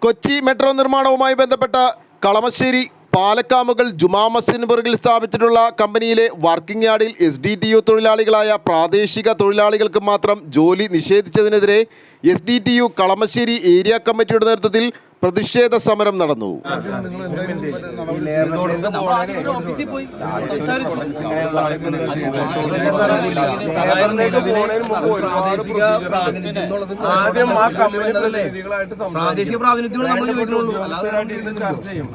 Kochi metro നിർമ്മാണവുമായി ബന്ധപ്പെട്ട കളമശ്ശേരി പാലക്കാമുകൾ ജുമാ മസ്ജിദിന് പിറകിൽ സ്ഥാപിച്ചിട്ടുള്ള കമ്പനിയിലെ വർക്കിംഗ് യാർഡിൽ SDTU തൊഴിലാളികളായ പ്രാദേശിക തൊഴിലാളികൾക്ക് മാത്രം ജോലി നിഷേധിച്ചതിനെതിരെ SDTU കളമശ്ശേരി ഏരിയ കമ്മിറ്റിയുടെ നേതൃത്വത്തിൽ പ്രതിഷേധ സമരം നടന്നു. പ്രാദേശിക പ്രാതിനിധ്യം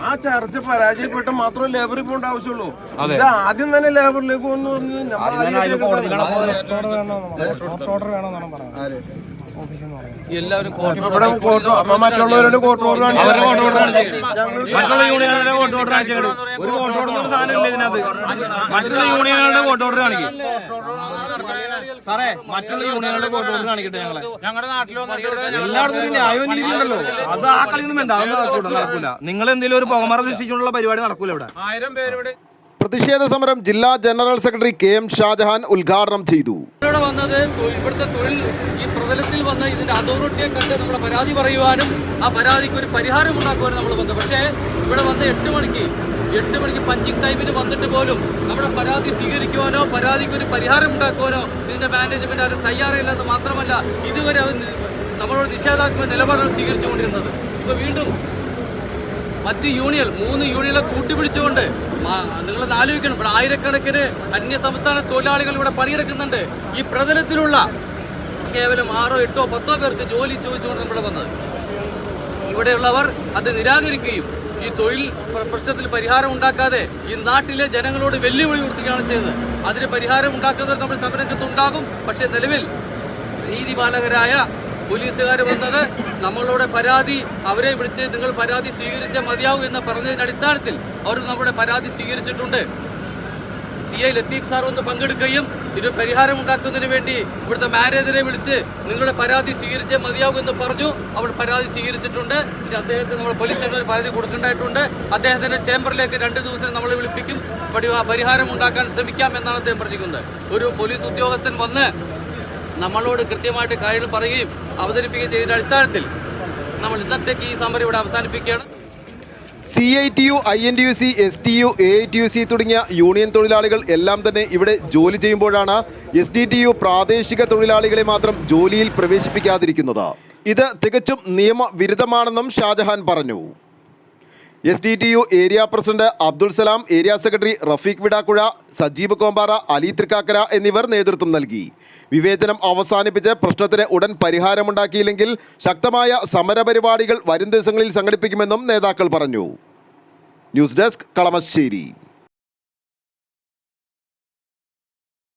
ആ ചർച്ച പരാജയപ്പെട്ട മാത്രം ലേബർ പോകേണ്ട ആവശ്യമുള്ളൂ. ഇത് ആദ്യം തന്നെ ലേബറിലേക്ക് എല്ലാവരും മറ്റുള്ളവരുടെ കോർട്ട് ഓർഡർ മറ്റുള്ള യൂണിയനുകളുടെ കോർട്ട് ഓർഡർ കാണിച്ചു. ഒരു കോർട്ട് ഓർഡർ സാധനം ഇല്ല ഇതിനകത്ത്. മറ്റുള്ള യൂണിയനുകളുടെ കോർട്ട് ഓർഡർ കാണിക്കും സാറേ. മറ്റുള്ള യൂണിയനുകളുടെ കോർട്ട് ഓർഡർ കാണിക്കട്ടെ. ഞങ്ങളുടെ നാട്ടിൽ എല്ലായിടത്തും ന്യായവും നീതിയുണ്ടല്ലോ. അത് ആ കളിയൊന്നും വേണ്ട, അതൊന്നും നടക്കൂല. നിങ്ങൾ എന്തെങ്കിലും ഒരു പുകമറ സൃഷ്ടിച്ചുള്ള പരിപാടി നടക്കൂല ഇവിടെ. 1000 പേരുടെ പ്രതിഷേധ സമരം ജില്ലാ ജനറൽ സെക്രട്ടറി KM ഷാജഹാൻ ഉദ്ഘാടനം ചെയ്തു. ഇവിടുത്തെ തൊഴിൽ ഈ പ്രതലത്തിൽ വന്ന് ഇതിന്റെ അതോറിറ്റിയെ കണ്ട് നമ്മുടെ പരാതി പറയുവാനും ആ പരാതിക്ക് ഒരു പരിഹാരം ഉണ്ടാക്കുവാനും നമ്മൾ വന്നു. പക്ഷേ ഇവിടെ വന്ന് 8 മണിക്ക് പഞ്ചിങ് ടൈമിന് വന്നിട്ട് പോലും നമ്മുടെ പരാതി സ്വീകരിക്കുവാനോ പരാതിക്ക് ഒരു പരിഹാരം ഉണ്ടാക്കുവാനോ ഇതിന്റെ മാനേജ്മെന്റ് അത് തയ്യാറില്ലെന്ന് മാത്രമല്ല ഇതുവരെ നമ്മളോട് നിഷേധാത്മക നിലപാടാണ് സ്വീകരിച്ചുകൊണ്ടിരുന്നത്. ഇപ്പൊ വീണ്ടും മറ്റ് യൂണിയൻ 3 യൂണിയനെ കൂട്ടിപ്പിടിച്ചുകൊണ്ട് നിങ്ങളത് ആലോചിക്കണം. ഇവിടെ ആയിരക്കണക്കിന് അന്യ സംസ്ഥാന തൊഴിലാളികൾ ഇവിടെ പണിയെടുക്കുന്നുണ്ട്. ഈ പ്രതലത്തിലുള്ള കേവലം 6, 8, 10 പേർക്ക് ജോലി ചോദിച്ചുകൊണ്ട് നമ്മൾ വന്നത്. ഇവിടെയുള്ളവർ അത് നിരാകരിക്കുകയും ഈ തൊഴിൽ പ്രശ്നത്തിൽ പരിഹാരം ഉണ്ടാക്കാതെ ഈ നാട്ടിലെ ജനങ്ങളോട് വെല്ലുവിളി ഉയർത്തുകയാണ് ചെയ്തത്. അതിന് പരിഹാരം ഉണ്ടാക്കുന്നവർ നമ്മൾ സമരരംഗത്തുണ്ടാകും. പക്ഷേ നിലവിൽ നീതിപാലകരായ പോലീസുകാർ വന്നത് നമ്മളുടെ പരാതി അവരെ വിളിച്ച് നിങ്ങൾ പരാതി സ്വീകരിച്ചേ മതിയാവൂ എന്ന് പറഞ്ഞതിന്റെ അടിസ്ഥാനത്തിൽ അവർ നമ്മുടെ പരാതി സ്വീകരിച്ചിട്ടുണ്ട്. CI ലത്തീഫ് സാർ ഒന്ന് പങ്കെടുക്കുകയും ഇത് പരിഹാരം ഉണ്ടാക്കുന്നതിന് വേണ്ടി ഇവിടുത്തെ മാനേജറെ വിളിച്ച് നിങ്ങളുടെ പരാതി സ്വീകരിച്ചേ മതിയാവൂ എന്ന് പറഞ്ഞു. അവർ പരാതി സ്വീകരിച്ചിട്ടുണ്ട്. ഇനി അദ്ദേഹത്തിന് നമ്മൾ പോലീസ് സ്റ്റേഷനിൽ പരാതി കൊടുക്കേണ്ടതായിട്ടുണ്ട്. അദ്ദേഹത്തിന്റെ ചേംബറിലേക്ക് 2 ദിവസം നമ്മൾ വിളിപ്പിക്കും. പരിഹാരം ഉണ്ടാക്കാൻ ശ്രമിക്കാം എന്നാണ് അദ്ദേഹം പറഞ്ഞിരിക്കുന്നത്. ഒരു പോലീസ് ഉദ്യോഗസ്ഥൻ വന്ന് നമ്മളോട് കൃത്യമായിട്ട് കാര്യങ്ങൾ പറയുകയും അവതരിപ്പിക്കുകയും ചെയ്തതിന്റെ അടിസ്ഥാനത്തിൽ നമ്മൾ ഇന്നത്തേക്ക് ഈ സമരം ഇവിടെ അവസാനിപ്പിക്കുകയാണ്. CITU, INTUC, STU, AITUC തുടങ്ങിയ യൂണിയൻ തൊഴിലാളികൾ എല്ലാം തന്നെ ഇവിടെ ജോലി ചെയ്യുമ്പോഴാണ് SDTU പ്രാദേശിക തൊഴിലാളികളെ മാത്രം ജോലിയിൽ പ്രവേശിപ്പിക്കാതിരിക്കുന്നത്. ഇത് തികച്ചും നിയമവിരുദ്ധമാണെന്നും ഷാജഹാൻ പറഞ്ഞു. SDTU area president Abdul Salam, area secretary Rafeeq വിടാക്കുഴ, Sajeeb Kombara, Ali Thrikkakara എന്നിവർ നേതൃത്വം നൽകി. വിവേചനം അവസാനിപ്പിച്ച് പ്രശ്നത്തിന് ഉടൻ പരിഹാരമുണ്ടാക്കിയില്ലെങ്കിൽ ശക്തമായ സമരപരിപാടികൾ വരും ദിവസങ്ങളിൽ സംഘടിപ്പിക്കുമെന്നും നേതാക്കൾ പറഞ്ഞു. News desk, Kalamassery.